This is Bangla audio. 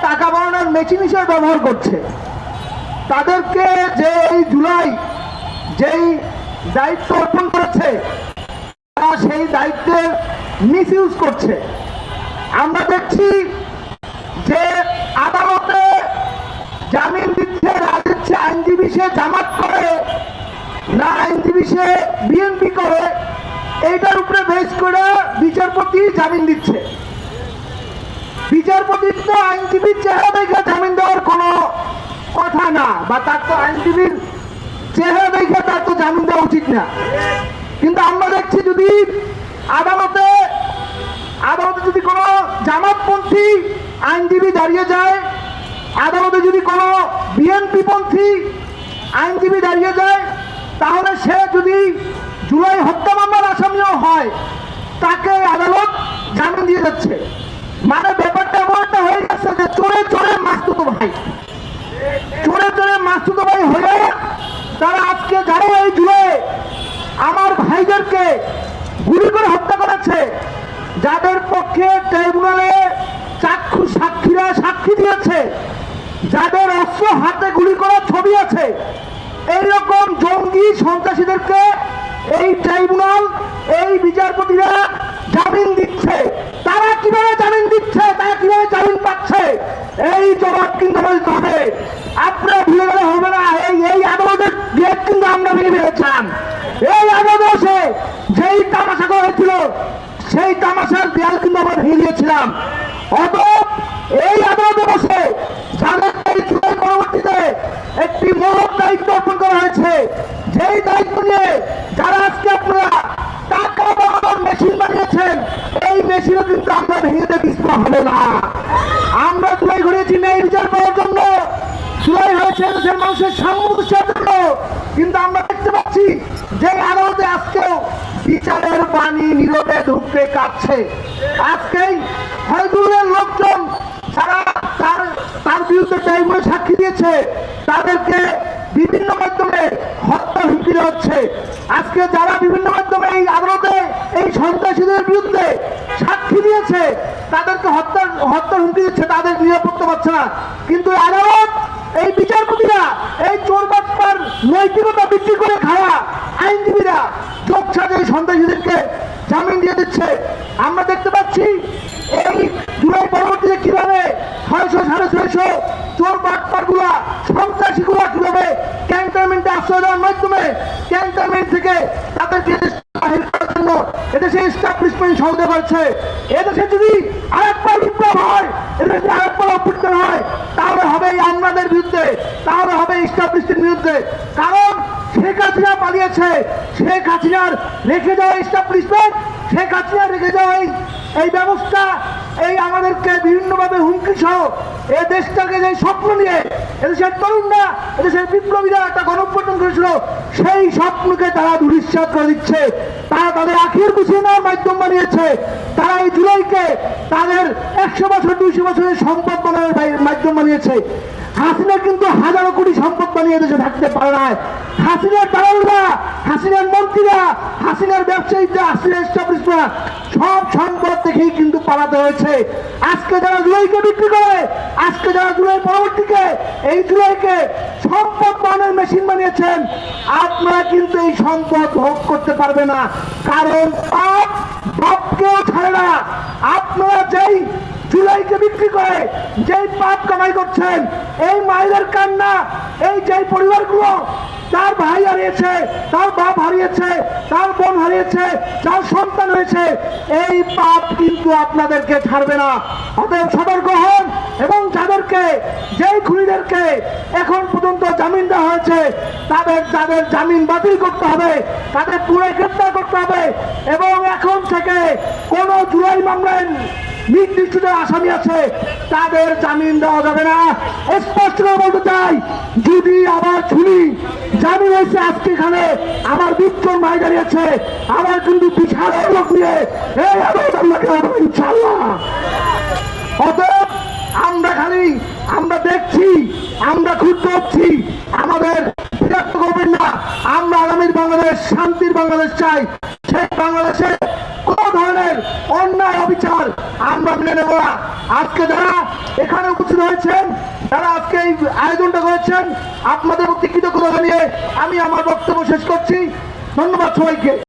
টাকা বাড়ানোর মেশিন হিসেবে ব্যবহার করছে। তাদেরকে যে এই জুলাই যেই দায়িত্ব অর্পণ করেছে তারা সেই দায়িত্বের মিসইউজ করছে। আমরা দেখছি যে আদালতে জামিন দিচ্ছে, রাজনীতি আইনজীবী সে জামাত করে না আইনজীবী সে বিএনপি করে, এইটার উপরে বেস করে বিচারপতি জামিন দিচ্ছে। বিচারপতির তো আইনজীবীর চেহারা দেখে জামিন দেওয়ার কোনো কথা না, বা তার তো আইনজীবীর চেহারা দেখে তার তো জামিন দেওয়া উচিত না। কিন্তু আমরা দেখছি যদি আদালতে যদি কোনো জামাতপন্থী আইনজীবী দাঁড়িয়ে যায়, আদালতে যদি কোনো বিএনপি পন্থী আইনজীবী দাঁড়িয়ে যায়, তাহলে সে যদি জুলাই হত্যা মামলার আসামিও হয় তাকে আদালত জামিন দিয়ে যাচ্ছে। মানে ব্যাপারটা এমন একটা হয়ে গেছে যে চোরে চোরে মাসতুতো ভাই, চোরে চোরে মাসতুতো ভাই হয়ে তারা আজকে যারা এই জুলাই আমার ভাইদেরকে গুলি করে হত্যা করেছে, যাদের পক্ষে ট্রাইব্যুনালে চাক্ষু সাক্ষীরা সাক্ষী দিয়েছে, যাদের অস্ত্র হাতে গুলি করার ছবি আছে, এইরকম জঙ্গি সন্ত্রাসীদেরকে এই ট্রাইব্যুনাল এই বিচারপতিরা জামিন দিচ্ছে। তারা কিভাবে জামিন দিচ্ছে, তারা কিভাবে জামিন পাচ্ছে, এই জবাব কিন্তু বলতে হবে। আপনারা ভুলে গেলে হবে না, এই আদালতের গেট কিন্তু আমরা ভেঙে ফেলেছিলাম। এই আদালতে যেই তামাশা করা হয়েছিল সেই তামাশার দেয়াল কিন্তু আমরা ভেঙে দিয়েছিলাম। অতএব এই আদালতে বসে যাদের পরবর্তীতে একটি মহৎ দায়িত্ব অর্পণ করা হয়েছে, যেই দায়িত্ব নিয়ে যারা আজকে আপনারা টাকা বাড়ানোর মেশিন বানিয়েছেন, এই মেশিনও কিন্তু আমরা ভেঙে দিতে পিছপা হবে না। আমরা জুলাই ঘুরিয়েছি ন্যায় বিচার পাওয়ার জন্য, জুলাই হয়েছে দেশের মানুষের সাম্য প্রতিষ্ঠার জন্য। কিন্তু আমরা দেখতে পাচ্ছি যে আদালতে আজকেও বিচারের বাণী নীরবে ঢুকতে কাঁপছে। আজকেই ফয়জুলের লোকজন যারা তার বিরুদ্ধে ট্রাইব্যুনালে সাক্ষী দিয়েছে তাদেরকে বিভিন্ন মাধ্যমে হত্যার হুমকি দেওয়া হচ্ছে। আজকে যারা বিভিন্ন মাধ্যমে এই আদালতে এই সন্ত্রাসীদের বিরুদ্ধে সাক্ষী দিয়েছে তাদেরকে হত্যার হুমকি দিচ্ছে, তাদের নিরাপত্তা পাচ্ছে না। কিন্তু আদালত এই বিচারপতিরা এই চোর বাটপার নৈতিকতা বিক্রি করে খাওয়া আইনজীবীরা চোখ সাজে সন্ত্রাসীদেরকে জামিন দিয়ে দিচ্ছে। আমরা দেখতে পাচ্ছি এই জুলাই পরবর্তীতে কিভাবে 600 650 চোর বাটপার গুলা সন্ত্রাসী গুলা কিভাবে ক্যান্টনমেন্টে আশ্রয় দেওয়ার মাধ্যমে ক্যান্টনমেন্ট থেকে তাদেরকে জন্য এদেশে এস্টাবলিশমেন্ট সহযোগিতা করছে। এদেশে যদি আরেকবার বিপ্লব হয়, এদেশে আরেকবার অভ্যুত্থান হয়, তাহলে হবে এই আমলাদের বিরুদ্ধে, তাহলে হবে এস্টাবলিশমেন্টের বিরুদ্ধে। কারণ শেখ হাসিনা পালিয়েছে, শেখ হাসিনার রেখে যাওয়া এস্টাবলিশমেন্ট, শেখ হাসিনা রেখে যাওয়া এই ব্যবস্থা এই আমাদেরকে বিভিন্নভাবে হুমকি সহ এই দেশটাকে যে স্বপ্ন নিয়ে এদেশের তরুণরা এদেশের বিপ্লবীরা একটা গণঅভ্যুত্থান করেছিল, সেই স্বপ্নকে তারা দুরিশ্বাস করে দিচ্ছে। তারা তাদের আখির গুছিয়ে নেওয়ার মাধ্যম বানিয়েছে। তারা এই জুলাইকে তাদের 100 বছর 200 বছরের সম্পদ বানানোর মাধ্যম বানিয়েছে। হাসিনা কিন্তু হাজারো কোটি সম্পদ বানিয়ে দেশে থাকতে পারে না। হাসিনার দালালরা, হাসিনার মন্ত্রীরা, হাসিনার ব্যবসায়ীরা, হাসিনার এস্টাবলিশমেন্ট সব সম্পদ দেখেই কিন্তু পালাতে হয়েছে। আজকে যারা জুলাইকে বিক্রি করে, আজকে যারা জুলাই পরবর্তীকে এই জুলাইকে সম্পদ বানানোর মেশিন বানিয়েছেন, আপনারা কিন্তু এই সম্পদ ভোগ করতে পারবে না। কারণ পাপ বাপকেও ছাড়ে না। আপনারা যেই জুলাইকে বিক্রি করে যেই পাপ কামাই করছেন, এই মায়েদের কান্না, এই যে পরিবারগুলো তার ভাই হারিয়েছে, তার বাপ হারিয়েছে, তার বোন হারিয়েছে, যার সন্তান হয়েছে, এই পাপ কিন্তু আপনাদেরকে ছাড়বে না। অতএব সতর্ক হন এবং যাদেরকে যেই খুনিদেরকে এখন পর্যন্ত জামিন দেওয়া হয়েছে যাদের জামিন বাতিল করতে হবে, তাদের পুরো গ্রেফতার করতে হবে এবং এখন থেকে কোন জুলাই মামলায় নির্দিষ্ট আসামি আছে তাদের জামিন দেওয়া যাবে না। স্পষ্ট বলতে চাই, যদি আবার শুনি জামিন হয়েছে আজকে এখানে আমার বিক্ষোভ ভাই দাঁড়িয়েছে, আমার কিন্তু বিশাল লোক নিয়ে এই আদালত আমাকে ইনশাআল্লাহ। অতএব আমরা দেখছি, আমরা ক্ষুব্ধ হচ্ছি, আমাদের বিরক্ত করবেন না। আমরা আগামীর বাংলাদেশ শান্তির বাংলাদেশ চাই। সেই বাংলাদেশে কোন ধরনের ধরনের অন্যায় অবিচার আমরা মেনে নেব না। আজকে যারা এখানে উপস্থিত হয়েছেন, যারা আজকে এই আয়োজনটা করেছেন, আপনাদের প্রতি কৃতজ্ঞতা জানিয়ে আমি আমার বক্তব্য শেষ করছি। ধন্যবাদ সবাইকে।